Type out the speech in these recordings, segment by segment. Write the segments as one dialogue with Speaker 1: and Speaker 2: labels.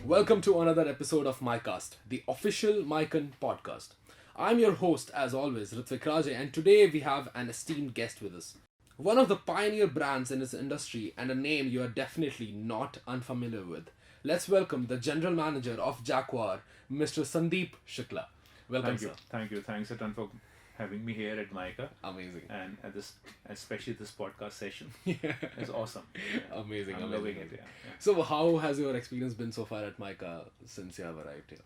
Speaker 1: Welcome to another episode of MyCast, the official MyCon podcast. I'm your host, as always, Ritvik Raje, and today we have an esteemed guest with us. One of the pioneer brands in its industry and a name you are definitely not unfamiliar with. Let's welcome the general manager of Jaguar, Mr. Sandeep Shukla. Welcome,
Speaker 2: Thank you.
Speaker 1: sir.
Speaker 2: Thank you. Thanks a ton for having me here at MICA
Speaker 1: Amazing.
Speaker 2: and at this, especially this podcast session.
Speaker 1: Yeah.
Speaker 2: It's awesome.
Speaker 1: Amazing,
Speaker 2: I'm
Speaker 1: amazing.
Speaker 2: loving it. Yeah.
Speaker 1: So, how has your experience been so far at MICA since you have arrived here?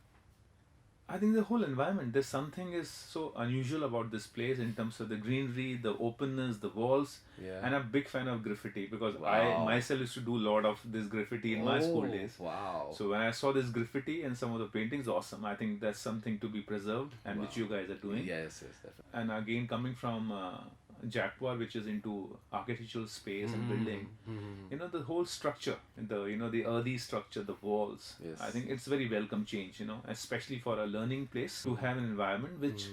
Speaker 2: I think the whole environment, there's something is so unusual about this place in terms of the greenery, the openness, the walls.
Speaker 1: Yeah.
Speaker 2: And I'm a big fan of graffiti because
Speaker 1: Wow.
Speaker 2: I myself used to do a lot of this graffiti in my school days.
Speaker 1: Wow.
Speaker 2: So when I saw this graffiti and some of the paintings, awesome. I think that's something to be preserved and which you guys are doing.
Speaker 1: Yes, definitely.
Speaker 2: And again, coming from Jaguar, which is into architectural space and building, the whole structure, the earthy structure, the walls.
Speaker 1: Yes.
Speaker 2: I think it's very welcome change, especially for a learning place to have an environment which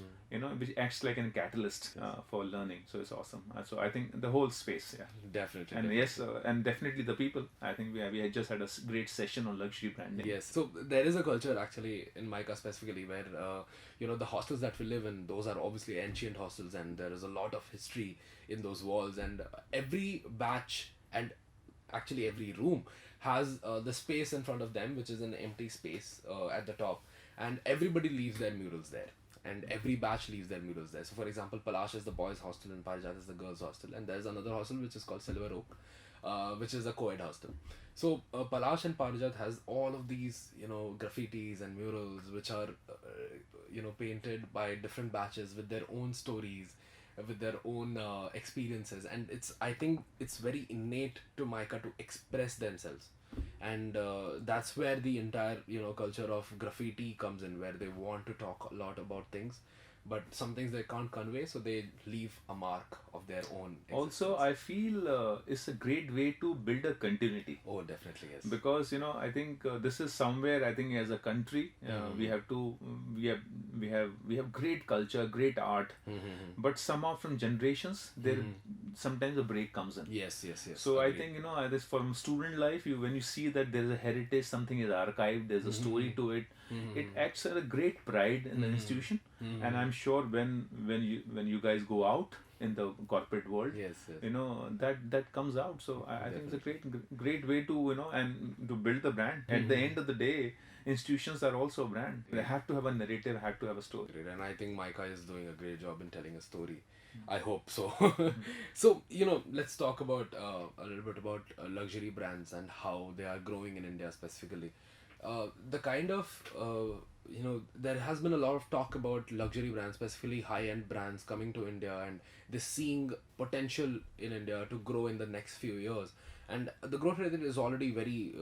Speaker 2: which acts like a catalyst for learning. So it's awesome. So I think the whole space, yeah.
Speaker 1: Definitely.
Speaker 2: And
Speaker 1: definitely.
Speaker 2: yes, and definitely the people. I think we had just had a great session on luxury branding.
Speaker 1: Yes. So there is a culture actually in MICA specifically where the hostels that we live in, those are obviously ancient hostels, and there is a lot of history in those walls, and every batch and actually every room has the space in front of them, which is an empty space at the top, and everybody leaves their murals there. And every batch leaves their murals there. So, for example, Palash is the boys' hostel and Parijat is the girls' hostel. And there's another hostel which is called Silver Oak, which is a co-ed hostel. So, Palash and Parijat has all of these, graffitis and murals which are, painted by different batches with their own stories, with their own experiences. And I think it's very innate to MICA to express themselves. And that's where the entire culture of graffiti comes in, where they want to talk a lot about things, but some things they can't convey, so they leave a mark of their own
Speaker 2: Also,
Speaker 1: existence.
Speaker 2: I feel it's a great way to build a continuity.
Speaker 1: Oh, definitely, yes.
Speaker 2: Because I think this is somewhere, I think as a country we have to we have great culture, great art, but somehow from generations there sometimes a break comes in.
Speaker 1: Yes.
Speaker 2: So I
Speaker 1: Agreed.
Speaker 2: think this from student life, when you see that there is a heritage, something is archived, there's a story to it, it acts as a great pride in the institution. And I'm sure when you guys go out in the corporate world,
Speaker 1: Yes.
Speaker 2: that comes out. So I think it's a great way to and to build the brand. At the end of the day, institutions are also a brand. They have to have a narrative, have to have a story.
Speaker 1: Great. And I think MICA is doing a great job in telling a story. I hope so. So, let's talk about a little bit about luxury brands and how they are growing in India specifically. The kind of, there has been a lot of talk about luxury brands, specifically high-end brands coming to India, and they're seeing potential in India to grow in the next few years. And the growth rate is already very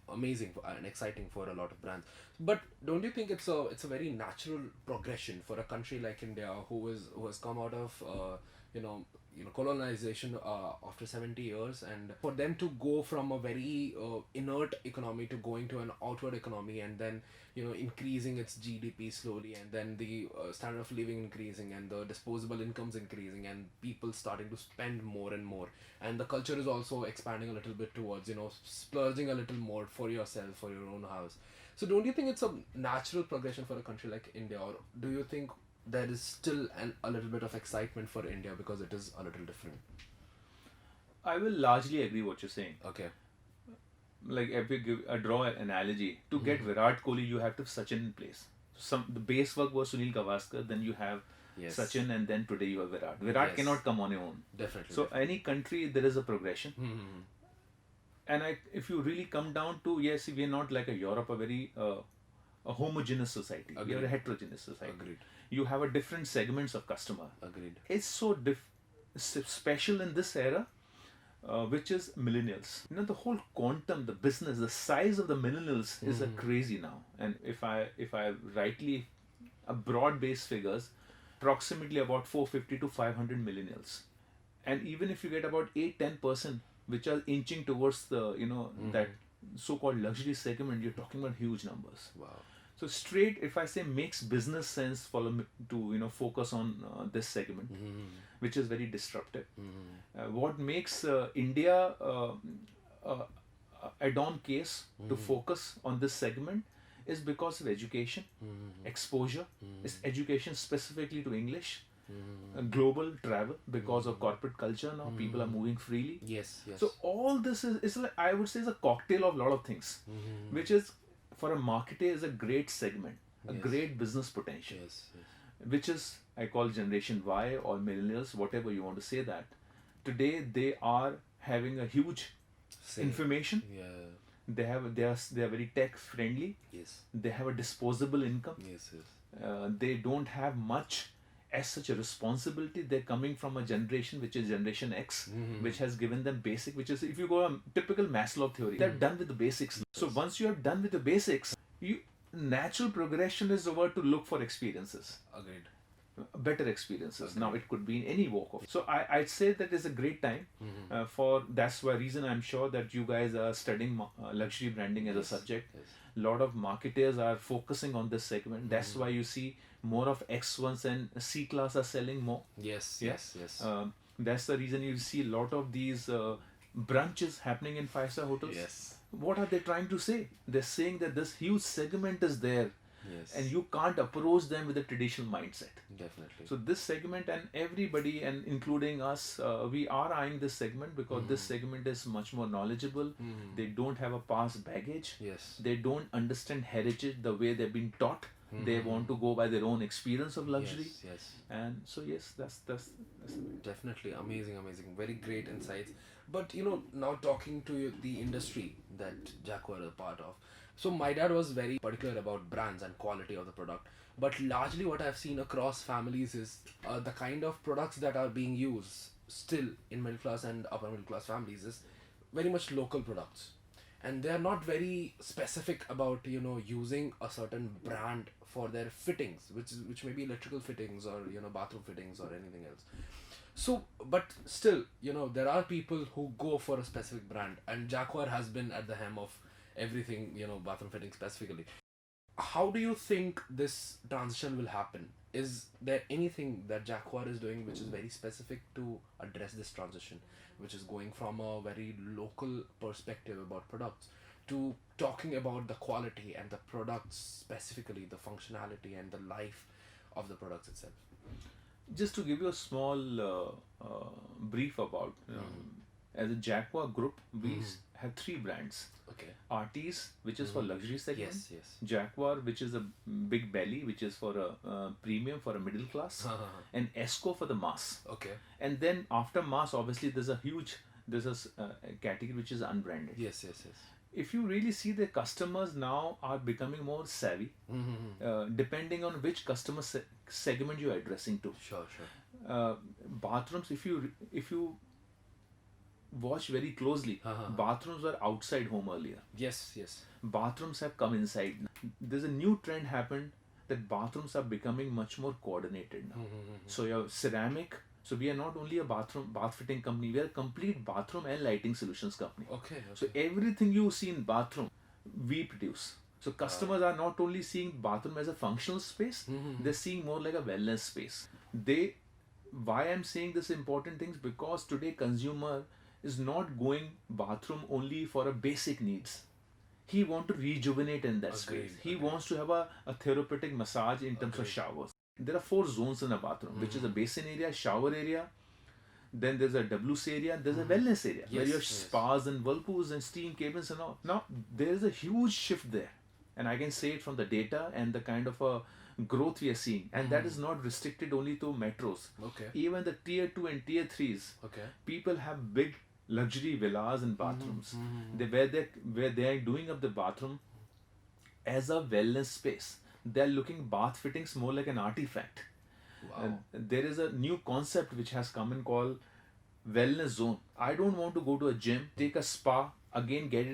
Speaker 1: amazing and exciting for a lot of brands. But don't you think it's a very natural progression for a country like India, who has come out of colonization after 70 years, and for them to go from a very inert economy to going to an outward economy, and then increasing its GDP slowly, and then the standard of living increasing, and the disposable incomes increasing, and people starting to spend more and more, and the culture is also expanding a little bit towards splurging a little more for yourself, for your own house. So don't you think it's a natural progression for a country like India, or do you think there is still a little bit of excitement for India because it is a little different?
Speaker 2: I will largely agree what you're saying.
Speaker 1: Okay.
Speaker 2: Like if you draw an analogy, to get Virat Kohli, you have to have Sachin in place. The base work was Sunil Gavaskar, then you have
Speaker 1: Yes.
Speaker 2: Sachin, and then today you have Virat. Virat
Speaker 1: Yes.
Speaker 2: cannot come on your own.
Speaker 1: Definitely.
Speaker 2: So any country, there is a progression. And if you really come down to, yes, we are not like a Europe, a very a homogeneous society. We are a
Speaker 1: Agreed.
Speaker 2: heterogeneous society.
Speaker 1: Agreed.
Speaker 2: You have a different segments of customer.
Speaker 1: Agreed.
Speaker 2: It's so special in this era, which is millennials. The whole quantum, the business, the size of the millennials is a crazy now. And if I rightly, a broad-based figures, approximately about 450 to 500 millennials. And even if you get about 8-10%, which are inching towards the that so-called luxury segment, you're talking about huge numbers.
Speaker 1: Wow.
Speaker 2: So straight, if I say makes business sense to focus on this segment, which is very disruptive. What makes India add-on case to focus on this segment is because of education, exposure. It's education specifically to English, global travel because of corporate culture now. People are moving freely.
Speaker 1: Yes, yes.
Speaker 2: So all this is like, I would say, is a cocktail of a lot of things, which is for a marketer is a great segment, a great business potential,
Speaker 1: yes, yes.
Speaker 2: which is I call Generation Y or millennials, whatever you want to say that. Today they are having a huge
Speaker 1: Say,
Speaker 2: information.
Speaker 1: yeah,
Speaker 2: They are very tech friendly.
Speaker 1: yes,
Speaker 2: They have a disposable income.
Speaker 1: yes, yes.
Speaker 2: They don't have much as such a responsibility. They're coming from a generation which is Generation X, which has given them basic, which is if you go a typical Maslow theory, they're done with the basics. So once you are done with the basics, you natural progression is over to look for experiences,
Speaker 1: Agreed.
Speaker 2: better experiences. Now it could be in any walk of. So I'd say that is a great time for. That's why reason I'm sure that you guys are studying luxury branding as a subject.
Speaker 1: Yes.
Speaker 2: Lot of marketers are focusing on this segment. That's why you see more of X1s and C class are selling more.
Speaker 1: Yes,
Speaker 2: Yeah.
Speaker 1: yes, yes.
Speaker 2: That's the reason you see a lot of these brunches happening in 5-star hotels.
Speaker 1: Yes.
Speaker 2: What are they trying to say? They're saying that this huge segment is there,
Speaker 1: Yes.
Speaker 2: and you can't approach them with a traditional mindset.
Speaker 1: Definitely.
Speaker 2: So this segment and everybody, and including us, we are eyeing this segment because this segment is much more knowledgeable. They don't have a past baggage.
Speaker 1: Yes.
Speaker 2: They don't understand heritage the way they've been taught. They want to go by their own experience of luxury.
Speaker 1: Yes, yes.
Speaker 2: And so yes, that's the way.
Speaker 1: Definitely amazing, amazing. Very great insights. But you know, now talking to you, the industry that Jaguar is a part of. So my dad was very particular about brands and quality of the product. But largely, what I've seen across families is the kind of products that are being used still in middle class and upper middle class families is very much local products, and they are not very specific about using a certain brand for their fittings, which may be electrical fittings or bathroom fittings or anything else. So, but still, there are people who go for a specific brand, and Jaguar has been at the helm of everything, bathroom fitting specifically. How do you think this transition will happen? Is there anything that Jaguar is doing which is very specific to address this transition, which is going from a very local perspective about products to talking about the quality and the products specifically, the functionality and the life of the products itself?
Speaker 2: Just to give you a small brief about, as a Jaguar group, we have 3 brands.
Speaker 1: Okay.
Speaker 2: Artis, which is for luxury segment.
Speaker 1: Yes, yes.
Speaker 2: Jaguar, which is a big belly, which is for a premium, for a middle class. And Esco for the mass.
Speaker 1: Okay.
Speaker 2: And then after mass, obviously there's a category which is unbranded.
Speaker 1: Yes, yes, yes.
Speaker 2: If you really see, the customers now are becoming more savvy, depending on which customer segment you're addressing to.
Speaker 1: Sure, sure.
Speaker 2: Bathrooms, if you watch very closely, bathrooms were outside home earlier.
Speaker 1: Yes, yes.
Speaker 2: Bathrooms have come inside. There's a new trend happened that bathrooms are becoming much more coordinated now. So your ceramic. So we are not only a bath fitting company. We are a complete bathroom and lighting solutions company.
Speaker 1: Okay.
Speaker 2: So everything you see in bathroom, we produce. So customers are not only seeing bathroom as a functional space, they're seeing more like a wellness space. Why I'm saying this important things, because today consumer is not going bathroom only for a basic needs. He want to rejuvenate in that space. He wants to have a therapeutic massage in terms of showers. There are 4 zones in a bathroom, which is a basin area, shower area, then there's a WC area, and there's a wellness area where you have spas and whirlpools and steam cabins and all. Now, there is a huge shift there, and I can say it from the data and the kind of a growth we are seeing, and that is not restricted only to metros.
Speaker 1: Okay.
Speaker 2: Even the tier 2 and tier 3s, people have big luxury villas and bathrooms. Where they are doing up the bathroom as a wellness space. They're looking bath fittings more like an artifact.
Speaker 1: Wow.
Speaker 2: There is a new concept which has come in called wellness zone. I don't want to go to a gym, take a spa, again get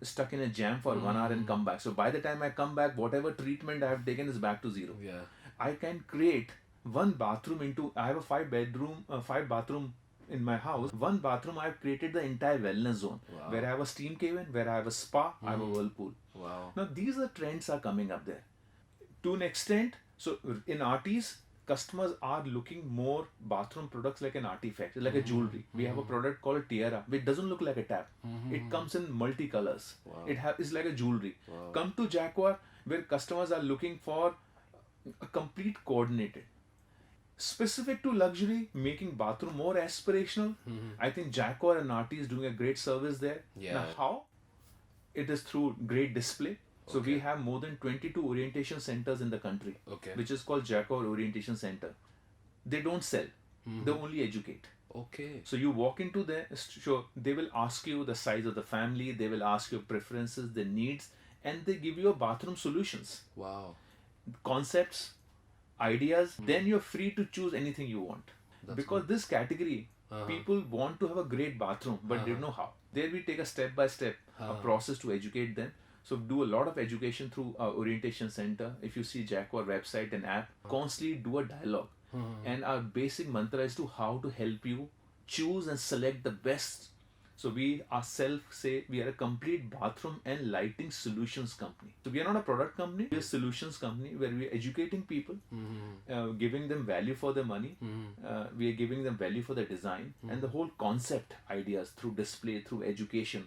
Speaker 2: stuck in a jam for 1 hour and come back. So by the time I come back, whatever treatment I have taken is back to zero.
Speaker 1: Yeah.
Speaker 2: I can create one bathroom I have a 5 bathroom in my house. One bathroom, I've created the entire wellness zone.
Speaker 1: Wow.
Speaker 2: Where I have a steam cabin, where I have a spa, I have a whirlpool.
Speaker 1: Wow.
Speaker 2: Now these are trends are coming up there. To an extent, so in Artis, customers are looking more bathroom products like an artifact, like a jewelry. We have a product called tiara, which doesn't look like a tap. It comes in multicolors.
Speaker 1: Wow.
Speaker 2: It's like a jewelry.
Speaker 1: Wow.
Speaker 2: Come to Jaguar, where customers are looking for a complete coordinated. Specific to luxury, making bathroom more aspirational. I think Jaquar and Nati is doing a great service there.
Speaker 1: Yeah.
Speaker 2: Now, how? It is through great display. So we have more than 22 orientation centers in the country,
Speaker 1: Okay.
Speaker 2: which is called Jaguar Orientation Center. They don't sell; they only educate.
Speaker 1: Okay.
Speaker 2: So you walk into there, sure, they will ask you the size of the family, they will ask your preferences, their needs, and they give you a bathroom solutions,
Speaker 1: Wow.
Speaker 2: concepts, ideas. Then you're free to choose anything you want.
Speaker 1: That's
Speaker 2: Because this category, people want to have a great bathroom, but they don't know how. There we take a step by step, a process to educate them. So do a lot of education through our orientation center. If you see Jaguar website and app, constantly do a dialogue. And our basic mantra is to how to help you choose and select the best. So we ourselves say we are a complete bathroom and lighting solutions company. So we are not a product company, we are a solutions company where we are educating people, giving them value for their money. We are giving them value for their design and the whole concept ideas through display, through education.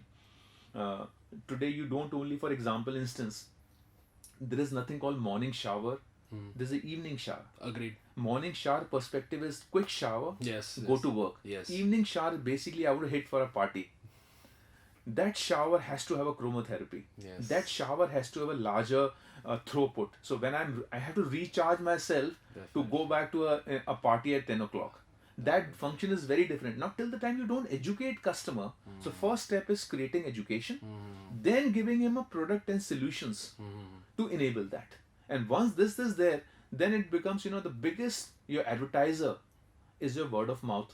Speaker 2: Today you don't only, for example, instance, there is nothing called morning shower. There's an evening shower.
Speaker 1: Agreed.
Speaker 2: Morning shower perspective is quick shower,
Speaker 1: Yes.
Speaker 2: go to work.
Speaker 1: Yes.
Speaker 2: Evening shower basically I would hit for a party. That shower has to have a chromotherapy.
Speaker 1: Yes.
Speaker 2: That shower has to have a larger throughput. So when I have to recharge myself to go back to a party at 10 o'clock. That function is very different. Now till the time you don't educate customer, so first step is creating education, then giving him a product and solutions to enable that. And once this is there, then it becomes, the biggest, your advertiser is your word of mouth.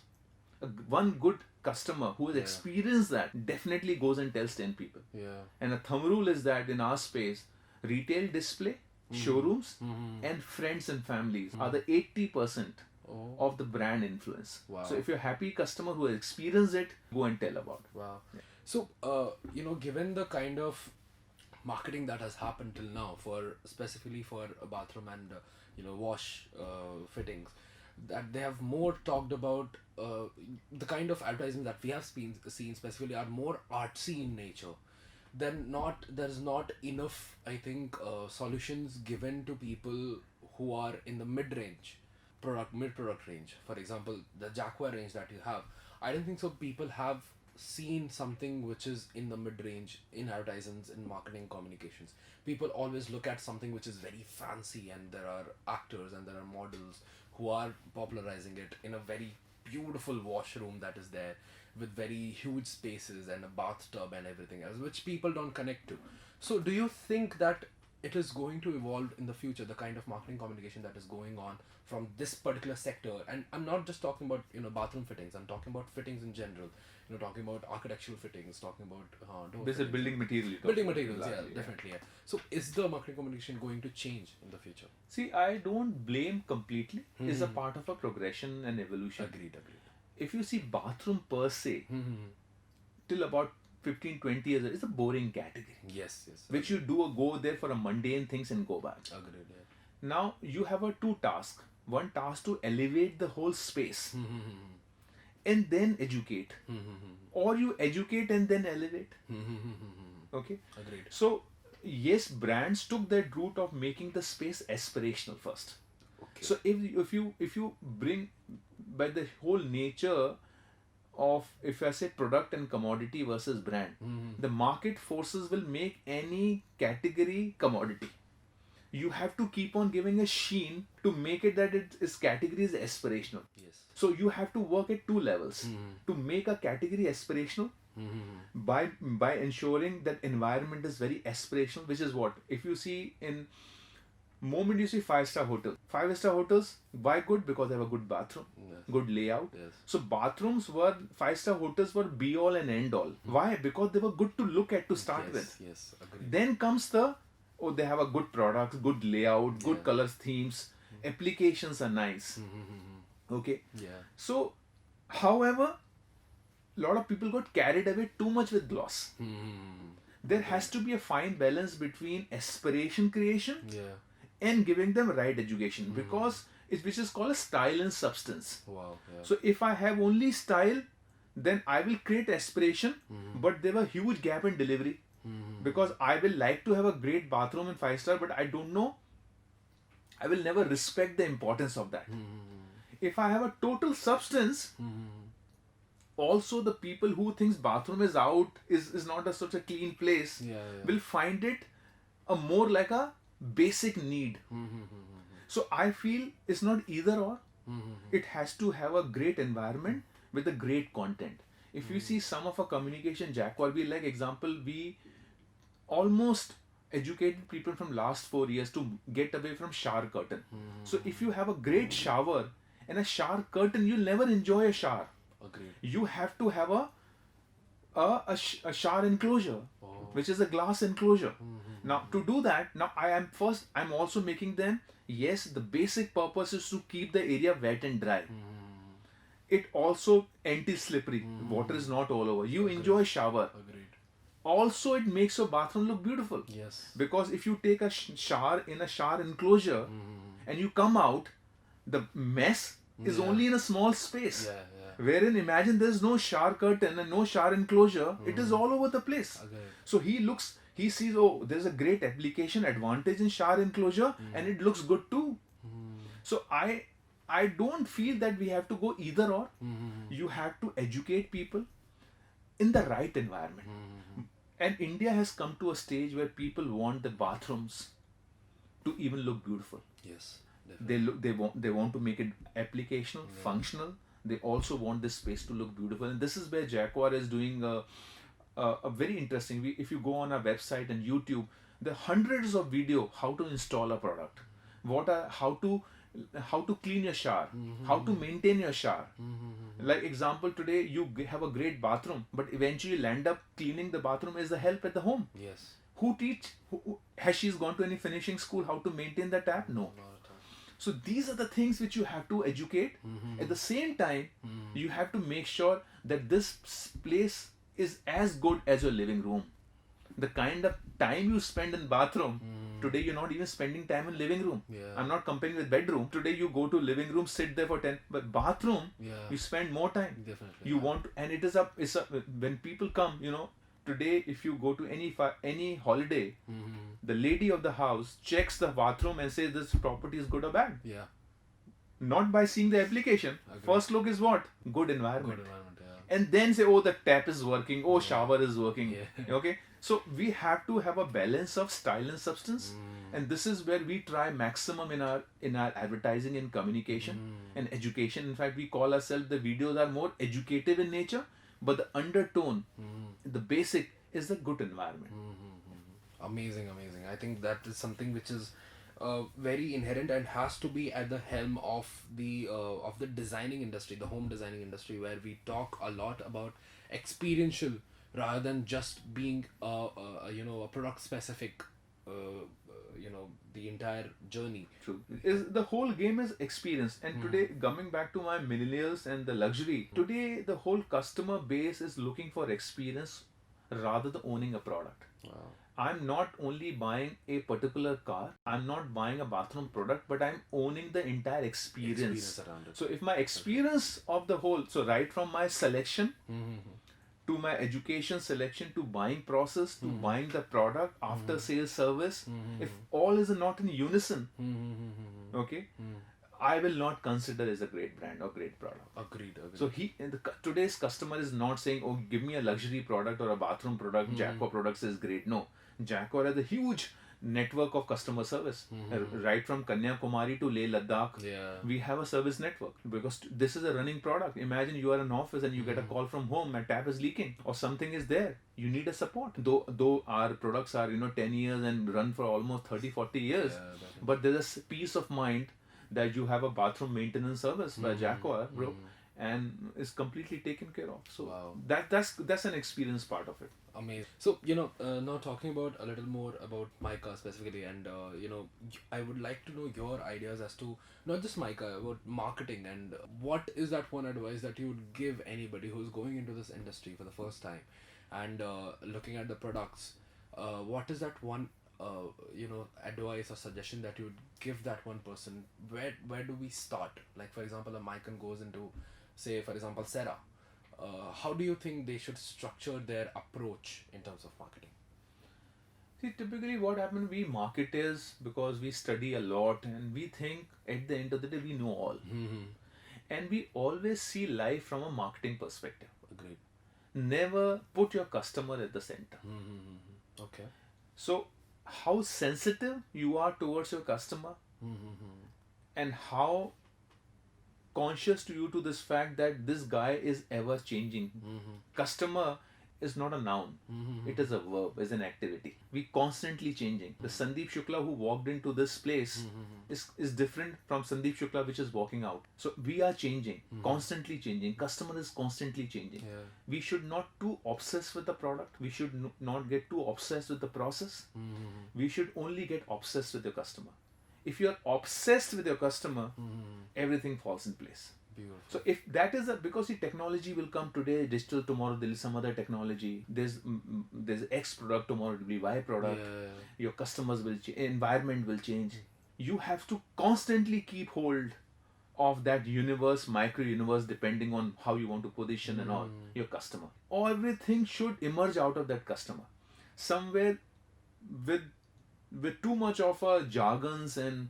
Speaker 2: One good customer who has experienced that definitely goes and tells 10 people.
Speaker 1: Yeah.
Speaker 2: And a thumb rule is that in our space, retail display, showrooms, and friends and families are the 80% of the brand influence.
Speaker 1: Wow.
Speaker 2: So if you're a happy customer who has experienced it, go and tell about it.
Speaker 1: Wow. So, given the kind of marketing that has happened till now specifically for a bathroom and wash fittings, that they have more talked about the kind of advertising that we have seen specifically are more artsy in nature. There's not enough, I think, solutions given to people who are in the mid product range. For example, the Jaguar range that you have, I don't think so people have seen something which is in the mid range in advertisements, in marketing communications. People always look at something which is very fancy, and there are actors and there are models who are popularizing it in a very beautiful washroom that is there with very huge spaces and a bathtub and everything else, which people don't connect to. So do you think that it is going to evolve in the future, the kind of marketing communication that is going on from this particular sector? And I'm not just talking about bathroom fittings, I'm talking about fittings in general, talking about architectural fittings, talking about door
Speaker 2: This is
Speaker 1: fittings.
Speaker 2: building material.
Speaker 1: Building materials, definitely. So is the marketing communication going to change in the future?
Speaker 2: See, I don't blame completely. It's a part of a progression and evolution.
Speaker 1: Agreed.
Speaker 2: If you see bathroom per se, till about 15-20 years, it's a boring category.
Speaker 1: Yes.
Speaker 2: Which you go there for a mundane things and go back.
Speaker 1: Agreed.
Speaker 2: Now you have two tasks. One task to elevate the whole space and then educate. Or you educate and then elevate. Okay?
Speaker 1: Agreed.
Speaker 2: So, yes, brands took that route of making the space aspirational first.
Speaker 1: Okay.
Speaker 2: So if you bring by the whole nature of, if I say product and commodity versus brand, the market forces will make any category commodity. You have to keep on giving a sheen to make it that its category is aspirational.
Speaker 1: Yes.
Speaker 2: So you have to work at two levels to make a category aspirational by ensuring that environment is very aspirational, which is what, if you see in moment you see 5-star hotel. 5-star hotels, why good? Because they have a good bathroom, good layout.
Speaker 1: Yes.
Speaker 2: So bathrooms 5-star hotels were be all and end all. Why? Because they were good to look at to start with.
Speaker 1: Yes, agreed.
Speaker 2: Then comes they have a good product, good layout, good colors, themes, applications are nice. Okay.
Speaker 1: Yeah.
Speaker 2: So, however, a lot of people got carried away too much with gloss. There has to be a fine balance between aspiration creation and giving them right education, because which is called a style and substance.
Speaker 1: Wow. Yeah.
Speaker 2: So if I have only style, then I will create aspiration, but there were huge gap in delivery. Because I will like to have a great bathroom in 5-star, but I don't know, I will never respect the importance of that. If I have a total substance, also the people who thinks bathroom is out, is not such a clean place, will find it a more like a basic need. So I feel it's not either or. It has to have a great environment with a great content. If you see some of our communication, Jaguar, we like example, we almost educated people from last 4 years to get away from shower curtain. So if you have a great shower and a shower curtain, you'll never enjoy a shower.
Speaker 1: Agreed.
Speaker 2: You have to have a shower enclosure, which is a glass enclosure. Now to do that, now I'm also making them, yes, the basic purpose is to keep the area wet and dry. It also anti-slippery. Water is not all over. You enjoy shower.
Speaker 1: Agreed.
Speaker 2: Also, it makes your bathroom look beautiful.
Speaker 1: Yes.
Speaker 2: Because if you take a shower in a shower enclosure and you come out, the mess is only in a small space.
Speaker 1: Yeah.
Speaker 2: Wherein imagine there's no shower curtain and no shower enclosure, it is all over the place.
Speaker 1: Okay.
Speaker 2: So he sees, oh, there's a great application advantage in shower enclosure and it looks good too. So I don't feel that we have to go either or. You have to educate people in the right environment. And India has come to a stage where people want the bathrooms to even look beautiful.
Speaker 1: Yes.
Speaker 2: They want to make it applicational, functional. They also want this space to look beautiful, and this is where Jaguar is doing a very interesting. If you go on our website and YouTube, there are hundreds of video how to install a product, how to clean your shower, how to maintain your shower. Like example, today you have a great bathroom, but eventually you'll end up cleaning the bathroom as a help at the home.
Speaker 1: Yes.
Speaker 2: Who has she gone to any finishing school how to maintain the tap? No. So these are the things which you have to educate. At the same time, you have to make sure that this place is as good as your living room. The kind of time you spend in bathroom, today you're not even spending time in living room.
Speaker 1: Yeah.
Speaker 2: I'm not comparing with bedroom. Today you go to living room, sit there for 10, but bathroom, you spend more time.
Speaker 1: Definitely.
Speaker 2: You want to, and it's a when people come, today if you go to any holiday, the lady of the house checks the bathroom and says this property is good or bad.
Speaker 1: Yeah.
Speaker 2: Not by seeing the application.
Speaker 1: Agreed.
Speaker 2: First look is what? Good environment.
Speaker 1: Good environment. Yeah.
Speaker 2: And then say, oh, the tap is working, oh, shower is working.
Speaker 1: Yeah.
Speaker 2: Okay. So we have to have a balance of style and substance. And this is where we try maximum in our advertising and communication and education. In fact, we call ourselves, the videos are more educative in nature, but the undertone, the basic is the good environment.
Speaker 1: Amazing. I think that is something which is very inherent and has to be at the helm of the designing industry, the home designing industry, where we talk a lot about experiential rather than just being a product specific. The entire journey.
Speaker 2: True. The whole game is experience. And today, coming back to my millennials and the luxury, today the whole customer base is looking for experience rather than owning a product.
Speaker 1: Wow.
Speaker 2: I'm not only buying a particular car, I'm not buying a bathroom product, but I'm owning the entire experience
Speaker 1: around it.
Speaker 2: So if my experience of the whole, so right from my selection to my education selection to buying process to buying the product, after sales service, if all is not in unison, okay, I will not consider as a great brand or great product.
Speaker 1: Agreed.
Speaker 2: So today's customer is not saying, oh, give me a luxury product or a bathroom product, Jaguar products is great. No, Jaguar has a huge network of customer service. Right from Kanyakumari to Leh Ladakh, we have a service network because this is a running product. Imagine you are in office and you get a call from home and tap is leaking or something is there. You need a support. Though our products are 10 years and run for almost 30-40 years, but there's a peace of mind that you have a bathroom maintenance service by Jaguar, bro, and is completely taken care of. So that's an experience part of it.
Speaker 1: Amazing. So now talking about a little more about MICA specifically, and I would like to know your ideas as to not just MICA, about marketing, and what is that one advice that you would give anybody who's going into this industry for the first time and looking at the products. What is that one advice or suggestion that you would give that one person, where do we start? Like, for example, a Mican goes into, say, for example, Sarah. How do you think they should structure their approach in terms of marketing?
Speaker 2: See, typically what happens, we marketers, because we study a lot and we think at the end of the day we know all. And we always see life from a marketing perspective.
Speaker 1: Agreed.
Speaker 2: Never put your customer at the center.
Speaker 1: Okay.
Speaker 2: So, how sensitive you are towards your customer and how conscious to you to this fact that this guy is ever changing. Customer is not a noun. It is a verb, is an activity. We constantly changing. The Sandeep Shukla who walked into this place is different from Sandeep Shukla which is walking out. So we are changing, constantly changing. Customer is constantly changing.
Speaker 1: Yeah.
Speaker 2: We should not too obsessed with the product. We should not get too obsessed with the process. We should only get obsessed with the customer. If you are obsessed with your customer, everything falls in place.
Speaker 1: Beautiful.
Speaker 2: So if that is because the technology will come today, digital, tomorrow there is some other technology. There's X product, tomorrow it will be Y product.
Speaker 1: Yeah.
Speaker 2: Your customers will change, environment will change. You have to constantly keep hold of that universe, micro universe, depending on how you want to position and all your customer. Everything should emerge out of that customer. Somewhere with too much of jargons and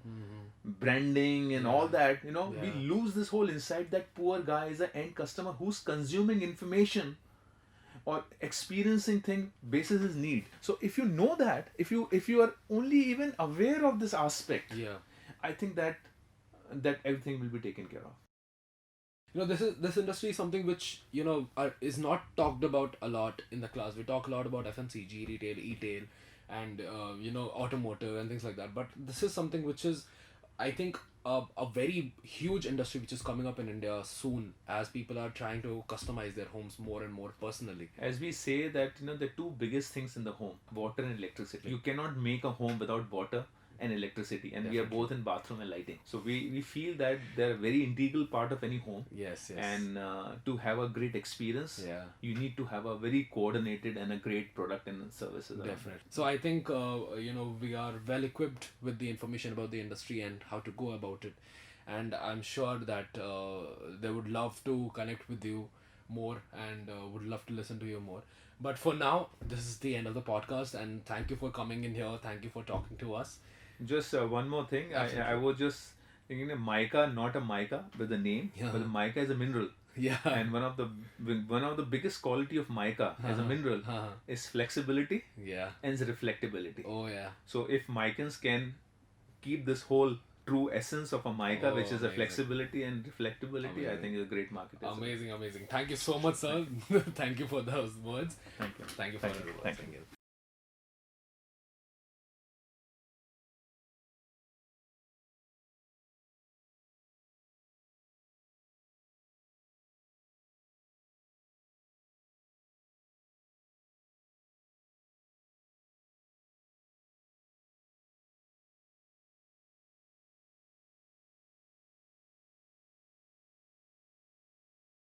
Speaker 2: branding and all that, we lose this whole insight that poor guy is an end customer who's consuming information or experiencing thing basis his need. So if you know that, if you are only even aware of this aspect, I think that everything will be taken care of.
Speaker 1: This industry is something which is not talked about a lot in the class. We talk a lot about FMCG, retail, e-tail, and automotive and things like that. But this is something which is, I think, a very huge industry which is coming up in India soon, as people are trying to customize their homes more and more personally.
Speaker 2: As we say that the two biggest things in the home, water and electricity. You cannot make a home without water and electricity, and we are both in bathroom and lighting. So we feel that they're a very integral part of any home.
Speaker 1: Yes.
Speaker 2: And to have a great experience, you need to have a very coordinated and a great product and services.
Speaker 1: Definitely. So I think we are well equipped with the information about the industry and how to go about it, and I'm sure that they would love to connect with you more and would love to listen to you more. But for now, this is the end of the podcast, and thank you for coming in here. Thank you for talking to us.
Speaker 2: Just one more thing. I was just thinking MICA, not a mica with the name, but mica is a mineral.
Speaker 1: Yeah.
Speaker 2: And one of the biggest quality of mica as a mineral is flexibility.
Speaker 1: Yeah.
Speaker 2: And reflectability.
Speaker 1: Oh yeah.
Speaker 2: So if micans can keep this whole true essence of a mica, which is a flexibility and reflectability, I think is a great market.
Speaker 1: Amazing. Thank you so much, sir. Thank you for those words.
Speaker 2: Thank you.
Speaker 1: Thank you for the words.
Speaker 2: Thank you.